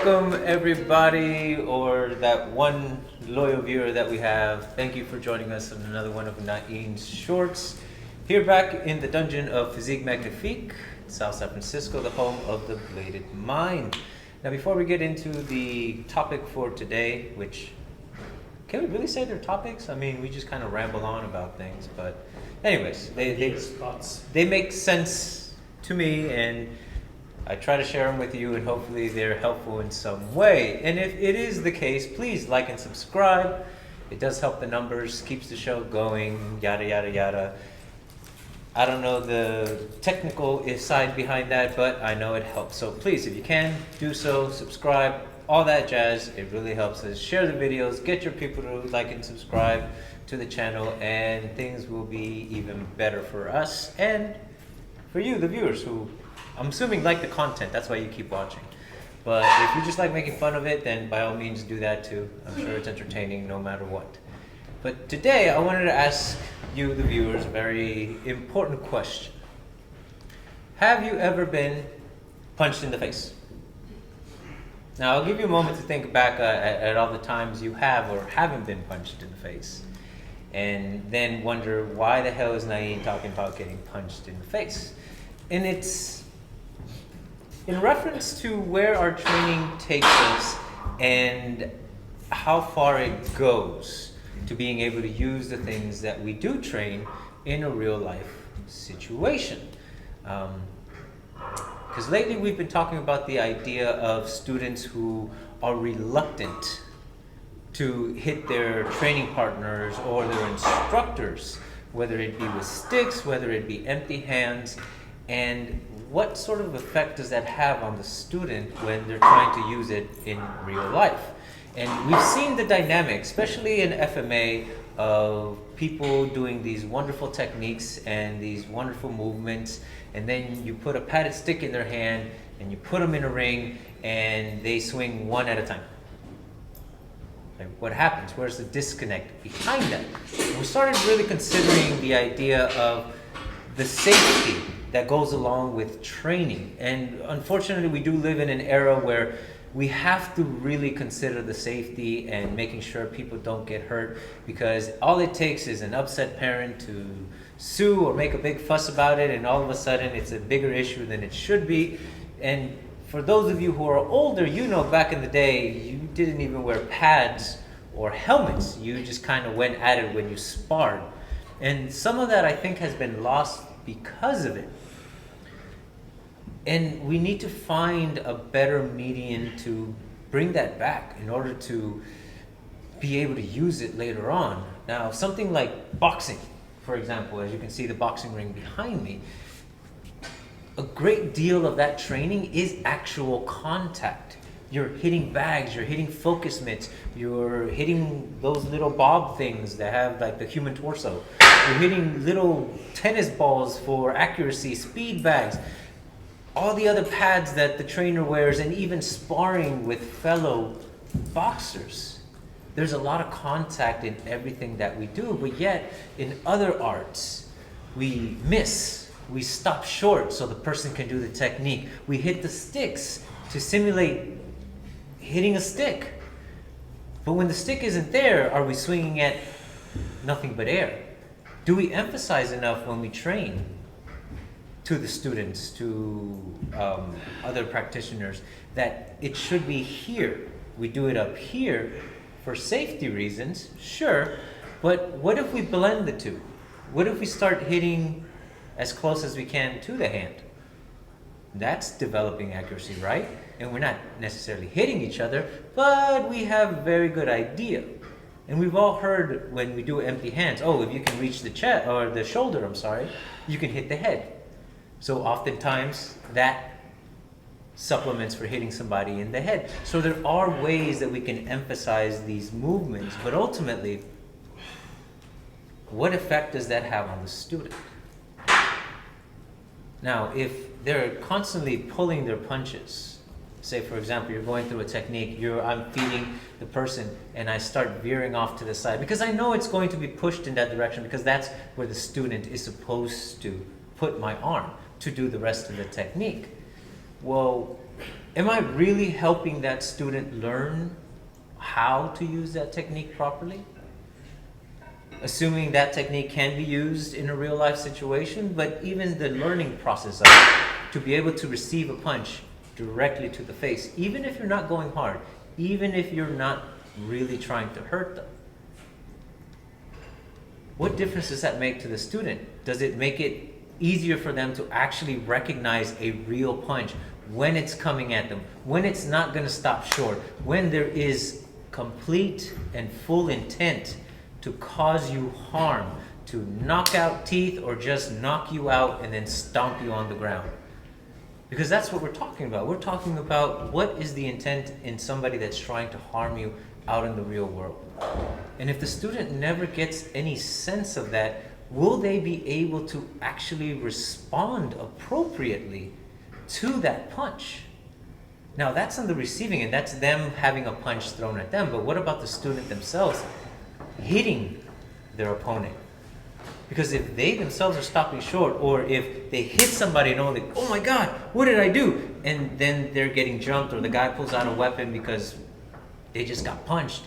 Welcome everybody, or that one loyal viewer that we have. Thank you for joining us on another one of Nain's shorts. Here back in the dungeon of Physique Magnifique, South San Francisco, the home of the Bladed Mind. Now before we get into the topic for today, which, can we really say they're topics? I mean, we just kind of ramble on about things, but anyways, they make sense to me, and I try to share them with you, and hopefully they're helpful in some way. And if it is the case, please like and subscribe. It does help the numbers, keeps the show going, yada, yada, yada. I don't know the technical side behind that, but I know it helps. So please, if you can, do so, subscribe, all that jazz. It really helps us. Share the videos, get your people to like and subscribe to the channel, and things will be even better for us and for you, the viewers, who I'm assuming like the content. That's why you keep watching. But if you just like making fun of it, then by all means do that too. I'm sure it's entertaining no matter what. But today I wanted to ask you, the viewers, a very important question. Have you ever been punched in the face? Now I'll give you a moment to think back at all the times you have or haven't been punched in the face, and then wonder, why the hell is Nain talking about getting punched in the face? And it's in reference to where our training takes us and how far it goes to being able to use the things that we do train in a real life situation. Because lately we've been talking about the idea of students who are reluctant to hit their training partners or their instructors, whether it be with sticks, whether it be empty hands, and what sort of effect does that have on the student when they're trying to use it in real life? And we've seen the dynamic, especially in FMA, of people doing these wonderful techniques and these wonderful movements, and then you put a padded stick in their hand and you put them in a ring and they swing one at a time. Like, what happens? Where's the disconnect behind that? And we started really considering the idea of the safety that goes along with training. And unfortunately, we do live in an era where we have to really consider the safety and making sure people don't get hurt, because all it takes is an upset parent to sue or make a big fuss about it, and all of a sudden it's a bigger issue than it should be. And for those of you who are older, you know, back in the day, you didn't even wear pads or helmets. You just kind of went at it when you sparred. And some of that, I think, has been lost because of it. And we need to find a better median to bring that back in order to be able to use it later on. Now, something like boxing, for example, as you can see the boxing ring behind me, a great deal of that training is actual contact. You're hitting bags, you're hitting focus mitts, you're hitting those little bob things that have like the human torso. You're hitting little tennis balls for accuracy, speed bags, all the other pads that the trainer wears, and even sparring with fellow boxers. There's a lot of contact in everything that we do, but yet in other arts, we miss. We stop short so the person can do the technique. We hit the sticks to simulate hitting a stick. But when the stick isn't there, are we swinging at nothing but air? Do we emphasize enough when we train to the students, to other practitioners, that it should be here? We do it up here for safety reasons, sure, but what if we blend the two? What if we start hitting as close as we can to the hand? That's developing accuracy, right? And we're not necessarily hitting each other, but we have a very good idea. And we've all heard when we do empty hands, oh, if you can reach the chest or the shoulder, you can hit the head. So oftentimes that supplements for hitting somebody in the head. So there are ways that we can emphasize these movements, but ultimately, what effect does that have on the student? Now, if they're constantly pulling their punches, say for example, you're going through a technique, I'm feeding the person and I start veering off to the side because I know it's going to be pushed in that direction, because that's where the student is supposed to put my arm to do the rest of the technique. well, am I really helping that student learn how to use that technique properly? Assuming that technique can be used in a real life situation, but even the learning process of it, to be able to receive a punch directly to the face, even if you're not going hard, even if you're not really trying to hurt them. What difference does that make to the student? Does it make it easier for them to actually recognize a real punch when it's coming at them, when it's not going to stop short, when there is complete and full intent to cause you harm, to knock out teeth or just knock you out and then stomp you on the ground? Because that's what we're talking about. We're talking about what is the intent in somebody that's trying to harm you out in the real world. And if the student never gets any sense of that, will they be able to actually respond appropriately to that punch? Now that's on the receiving end, that's them having a punch thrown at them, but what about the student themselves hitting their opponent? Because if they themselves are stopping short, or if they hit somebody and like, oh my God, what did I do? And then they're getting jumped, or the guy pulls out a weapon because they just got punched.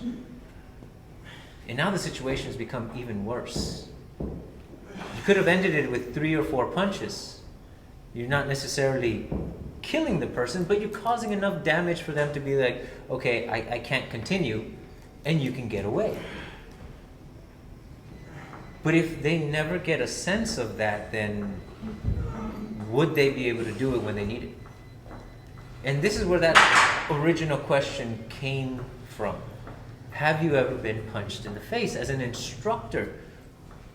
And now the situation has become even worse. You could have ended it with 3 or 4 punches. You're not necessarily killing the person, but you're causing enough damage for them to be like, okay, I can't continue, and you can get away. But if they never get a sense of that, then would they be able to do it when they need it? And this is where that original question came from. Have you ever been punched in the face? As an instructor,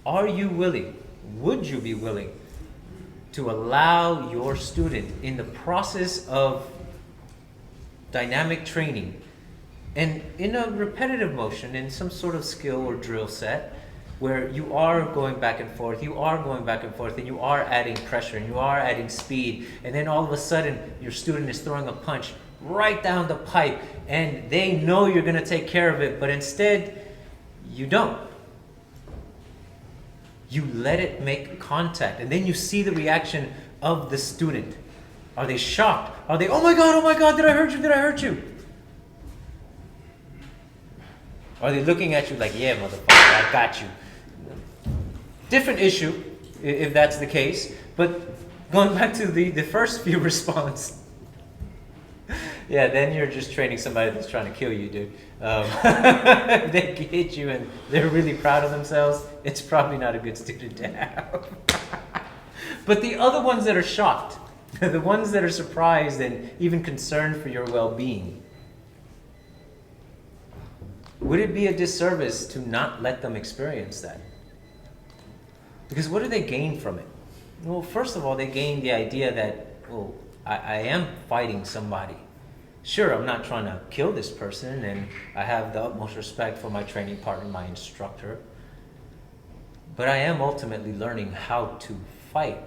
are you willing, would you be willing to allow your student in the process of dynamic training and in a repetitive motion, in some sort of skill or drill set, where you are going back and forth, and you are adding pressure, and you are adding speed, and then all of a sudden your student is throwing a punch right down the pipe, and they know you're going to take care of it, but instead you don't. You let it make contact, and then you see the reaction of the student. Are they shocked? Are they, oh my God, did I hurt you? Are they looking at you like, yeah, motherfucker, I got you? Different issue, if that's the case. But going back to the first few response, yeah, then you're just training somebody that's trying to kill you, dude. If they hit you and they're really proud of themselves, it's probably not a good student to have. But the other ones that are shocked, the ones that are surprised and even concerned for your well-being, would it be a disservice to not let them experience that? Because what do they gain from it? Well, first of all, they gain the idea that, well, I am fighting somebody. Sure, I'm not trying to kill this person, and I have the utmost respect for my training partner, my instructor. But I am ultimately learning how to fight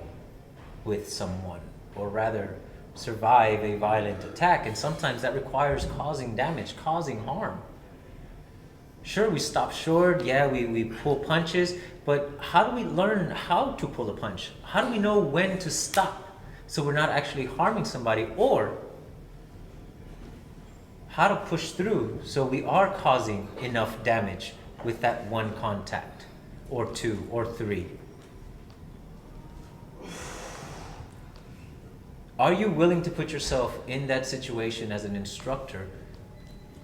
with someone, or rather survive a violent attack, and sometimes that requires causing damage, causing harm. Sure, we stop short, yeah, we pull punches, but how do we learn how to pull a punch? How do we know when to stop so we're not actually harming somebody, or how to push through so we are causing enough damage with that one contact, or 2, or 3? Are you willing to put yourself in that situation as an instructor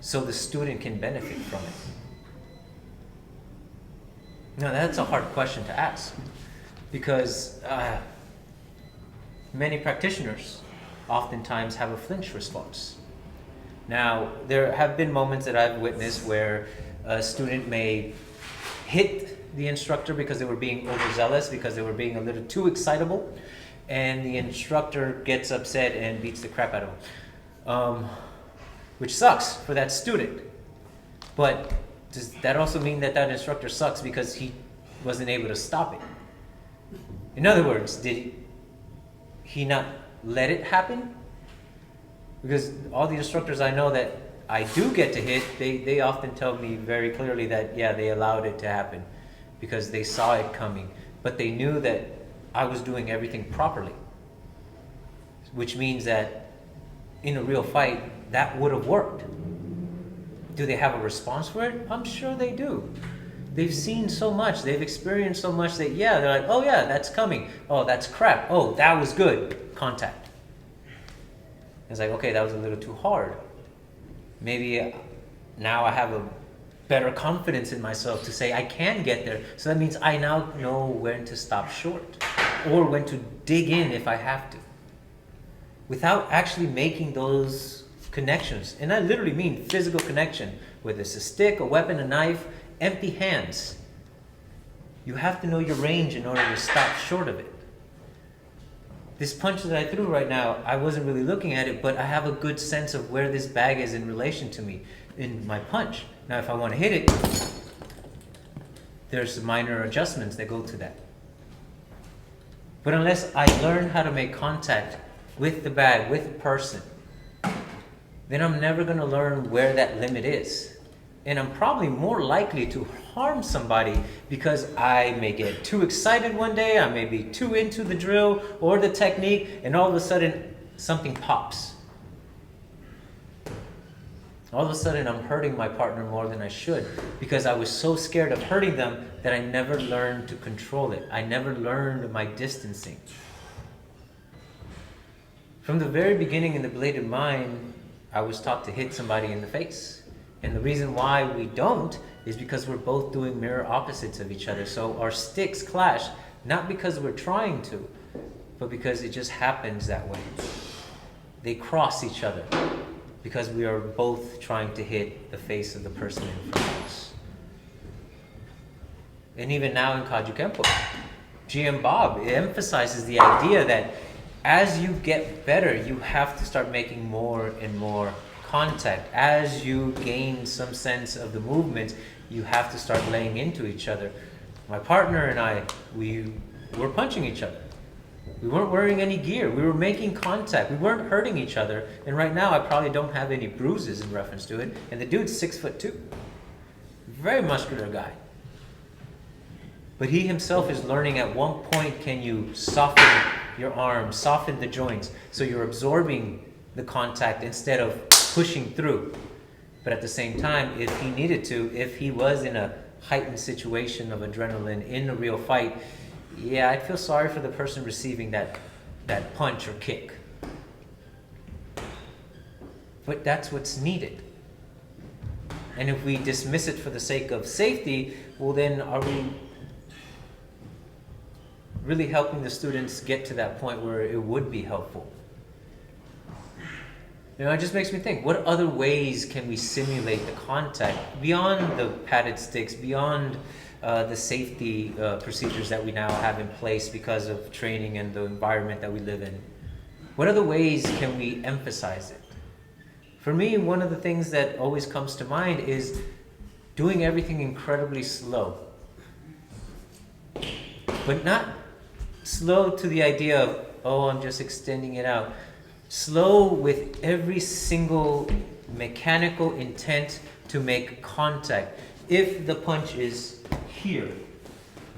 so the student can benefit from it? Now, that's a hard question to ask, because many practitioners oftentimes have a flinch response. Now, there have been moments that I've witnessed where a student may hit the instructor because they were being overzealous, because they were being a little too excitable, and the instructor gets upset and beats the crap out of them, which sucks for that student. But does that also mean that that instructor sucks because he wasn't able to stop it? In other words, did he not let it happen? Because all the instructors I know that I do get to hit, they often tell me very clearly that, yeah, they allowed it to happen because they saw it coming, but they knew that I was doing everything properly, which means that in a real fight, that would have worked. Do they have a response for it? I'm sure they do. They've seen so much, they've experienced so much that, yeah, they're like, oh yeah, that's coming. Oh, that's crap. Oh, that was good. Contact. It's like, okay, that was a little too hard. Maybe now I have a better confidence in myself to say I can get there. So that means I now know when to stop short or when to dig in if I have to, without actually making those connections. And I literally mean physical connection, whether it's a stick, a weapon, a knife, empty hands. You have to know your range in order to stop short of it. This punch that I threw right now, I wasn't really looking at it, but I have a good sense of where this bag is in relation to me in my punch. Now, if I want to hit it, there's minor adjustments that go to that. But unless I learn how to make contact with the bag, with the person, then I'm never going to learn where that limit is. And I'm probably more likely to harm somebody because I may get too excited one day, I may be too into the drill or the technique, and all of a sudden something pops. All of a sudden I'm hurting my partner more than I should because I was so scared of hurting them that I never learned to control it. I never learned my distancing. From the very beginning in the Bladed Mind, I was taught to hit somebody in the face. And the reason why we don't is because we're both doing mirror opposites of each other. So our sticks clash, not because we're trying to, but because it just happens that way. They cross each other because we are both trying to hit the face of the person in front of us. And even now in Kaju Kempo, GM Bob emphasizes the idea that as you get better, you have to start making more and more contact. As you gain some sense of the movement, you have to start laying into each other. My partner and I, we were punching each other. We weren't wearing any gear. We were making contact. We weren't hurting each other. And right now, I probably don't have any bruises in reference to it. And the dude's 6'2". Very muscular guy. But he himself is learning at one point, can you soften your arms, soften the joints, so you're absorbing the contact instead of pushing through. But at the same time, if he needed to, if he was in a heightened situation of adrenaline in a real fight, yeah, I'd feel sorry for the person receiving that punch or kick. But that's what's needed. And if we dismiss it for the sake of safety, well then are we really helping the students get to that point where it would be helpful? You know, it just makes me think, what other ways can we simulate the contact beyond the padded sticks, beyond the safety procedures that we now have in place because of training and the environment that we live in? What other ways can we emphasize it? For me, one of the things that always comes to mind is doing everything incredibly slow. But not slow to the idea of, oh, I'm just extending it out. Slow with every single mechanical intent to make contact. If the punch is here,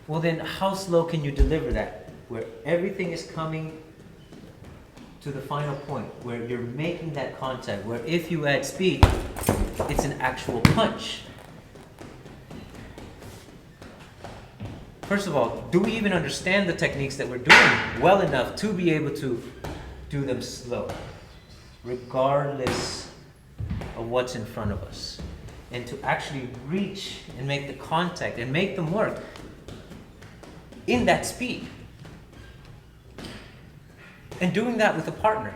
well then how slow can you deliver that? Where everything is coming to the final point, where you're making that contact, where if you add speed, it's an actual punch. First of all, do we even understand the techniques that we're doing well enough to be able to do them slow, regardless of what's in front of us, and to actually reach and make the contact and make them work in that speed, and doing that with a partner.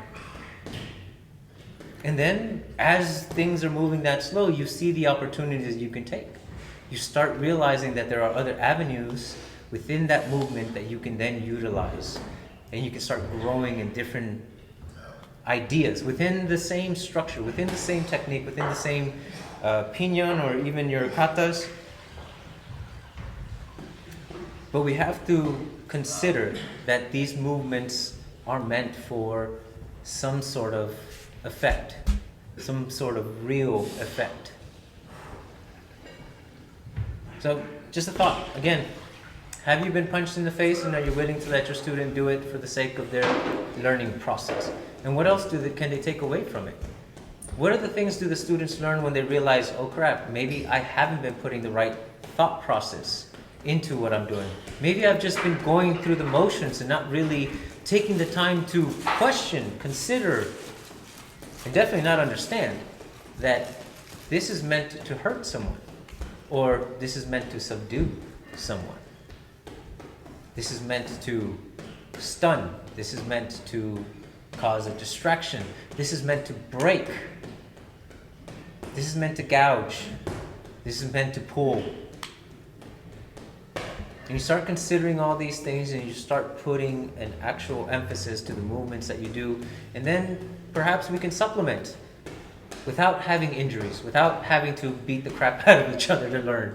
And then as things are moving that slow, you see the opportunities you can take. You start realizing that there are other avenues within that movement that you can then utilize. And you can start growing in different ideas within the same structure, within the same technique, within the same pinyon or even your katas. But we have to consider that these movements are meant for some sort of effect, some sort of real effect. So just a thought, again, Have you been punched in the face, and are you willing to let your student do it for the sake of their learning process? And what else can they take away from it? What other things do the students learn when they realize, oh crap, maybe I haven't been putting the right thought process into what I'm doing. Maybe I've just been going through the motions and not really taking the time to question, consider, and definitely not understand that this is meant to hurt someone, or this is meant to subdue someone. This is meant to stun. This is meant to cause a distraction. This is meant to break. This is meant to gouge. This is meant to pull. And you start considering all these things, and you start putting an actual emphasis to the movements that you do, and then perhaps we can supplement without having injuries, without having to beat the crap out of each other to learn.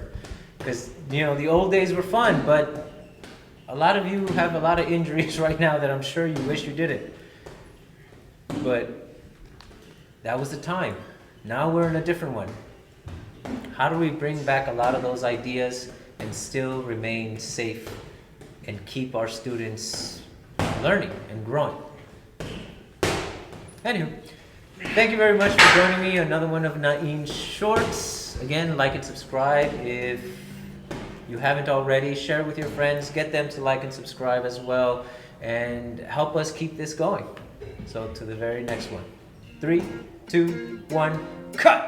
Because, the old days were fun, but a lot of you have a lot of injuries right now that I'm sure you wish you didn't. But that was the time. Now we're in a different one. How do we bring back a lot of those ideas and still remain safe and keep our students learning and growing? Anywho, thank you very much for joining me. Another one of Nain's Shorts. Again, like and subscribe if you haven't already. Share it with your friends. Get them to like and subscribe as well. And help us keep this going. So to the very next one. 3, 2, 1, cut!